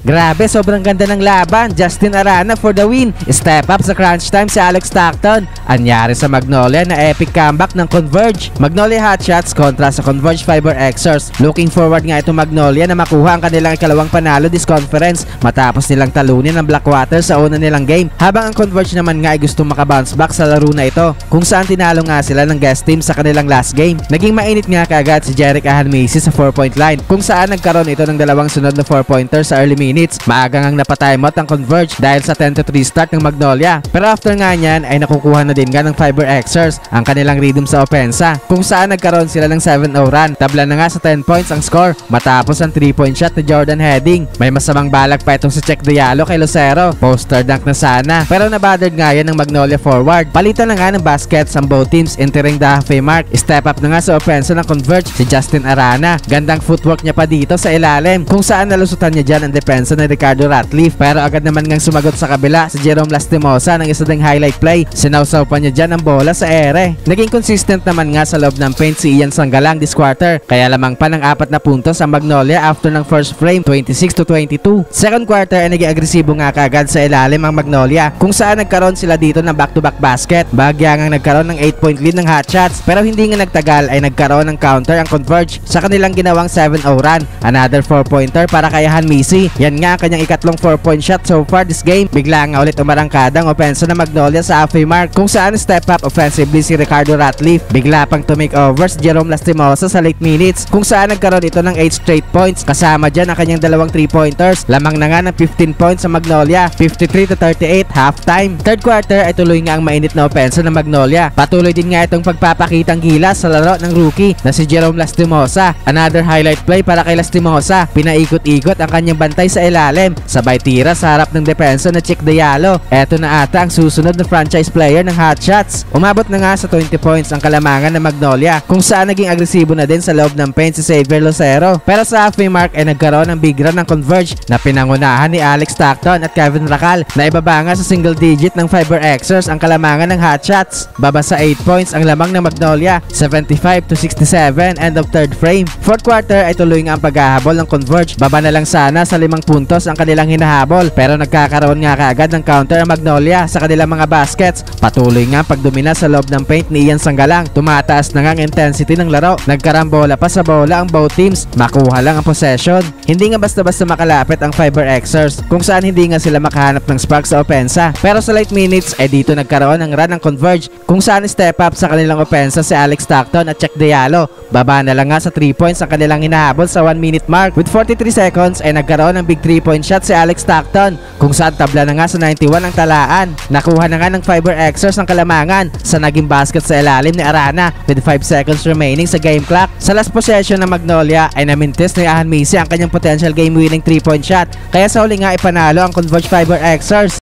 Grabe, sobrang ganda ng laban. Justin Arana for the win. Step up sa crunch time si Alex Stockton. Anyari sa Magnolia na epic comeback ng Converge. Magnolia Hotshots kontra sa Converge Fiber Xers. Looking forward nga itong Magnolia na makuha ang kanilang ikalawang panalo this conference matapos nilang talunin ang Blackwater sa una nilang game. Habang ang Converge naman nga ay gustong makabounce back sa laro na ito kung saan tinalo nga sila ng guest team sa kanilang last game. Naging mainit nga kaagad si Jerick Ahanmisi sa 4-point line kung saan nagkaroon ito ng dalawang sunod na 4-pointer sa early minutes. Maagang ang napatimeout ang Converge dahil sa 10-3 start ng Magnolia. Pero after nga niyan ay nakukuha na din nga ng Fiber Xers ang kanilang rhythm sa opensa kung saan nagkaroon sila ng 7-0 run. Tabla na nga sa 10 points ang score matapos ang 3-point shot ni Jordan Heading. May masamang balak pa itong si Check Diallo kay Lucero. Poster dunk na sana pero nabothered nga yan ng Magnolia forward. Palitan na nga ng baskets ang both teams entering the halfway mark. Step up na nga sa opensa ng Converge si Justin Arana. Gandang footwork niya pa dito sa ilalim kung saan nalusutan niya dyan ang depensa ni Ricardo Ratliff pero agad naman ngang sumagot sa kabila si Jerome Lastimosa ng isa ding highlight play. Sinawsaw pa niya dyan ang bola sa ere. Naging consistent naman nga sa loob ng paint si Ian Sanggalang this quarter kaya lamang pa ng 4 na puntos ang Magnolia after ng first frame 26-22. Second quarter ay naging agresibo nga kaagad sa ilalim ang Magnolia kung saan nagkaroon sila dito ng back-to-back basket. Bagya nga nagkaroon ng 8-point lead ng Hotshots pero hindi nga nagtagal ay nagkaroon ng counter ang Converge sa kanilang ginawang 7-0 run. Another 4-pointer para kay Ahanmisi. Yan nga ang kanyang ikatlong 4-point shot so far this game. Bigla nga ulit umarangkada ang opensa ng Magnolia sa halfway mark kung saan step up offensively si Ricardo Ratliff. Bigla pang to make over si Jerome Lastimosa sa late minutes kung saan nagkaroon ito ng 8 straight points kasama dyan ang kanyang dalawang 3-pointers. Lamang na nga ng 15 points sa Magnolia 53-38 halftime. Third quarter ay tuloy nga ang mainit na opensa ng Magnolia. Patuloy din nga itong pagpapakitang gilas sa laro ng rookie na si Jerome Lastimosa. Another highlight play para kay Lastimosa. Pinaikot-ikot ang kanyang bantay sa ilalim sabay tira sa harap ng depensa na Check Diallo. Eto na ata ang susunod na franchise player ng Hotshots. Umabot na nga sa 20 points ang kalamangan ng Magnolia kung saan naging agresibo na din sa loob ng paint si Xavier Lucero. Pero sa halfway mark ay nagkaroon ng big run ng Converge na pinangunahan ni Alex Stockton at Kevin Racal na ibaba nga sa single digit ng Fiber Xers ang kalamangan ng Hotshots. Baba sa 8 points ang lamang ng Magnolia 75-67 end of third frame. Fourth quarter ay tuloy nga ang paghahabol ng Converge. Baba na lang sana sa 5 puntos ang kanilang hinahabol pero nagkakaroon nga kaagad ng counter ang Magnolia sa kanilang mga baskets. Patuloy nga pagdomina sa loob ng paint ni Ian Sanggalang. Tumataas na nga ang intensity ng laro. Nagkarambola pa sa bola ang both teams. Makuha lang ang possession. Hindi nga basta-basta makalapit ang Fiber Xers kung saan hindi nga sila makahanap ng spark sa opensa. Pero sa late minutes ay dito nagkaroon ng run ng Converge kung saan step up sa kanilang opensa si Alex Stockton at Check Diallo. Baba na lang nga sa 3 points ang kanilang hinahabol sa 1 minute mark. With 43 seconds ay nagkaroon ng big 3-point shot si Alex Stockton kung saan tabla na nga sa 91 ang talaan. Nakuha na nga ng Fiber Xers ang kalamangan sa naging basket sa ilalim ni Arana with 5 seconds remaining sa game clock. Sa last possession ng Magnolia ay namintis ni Ahanmisi ang kanyang potential game winning 3-point shot kaya sa huli nga ipanalo ang Converge Fiber Xers.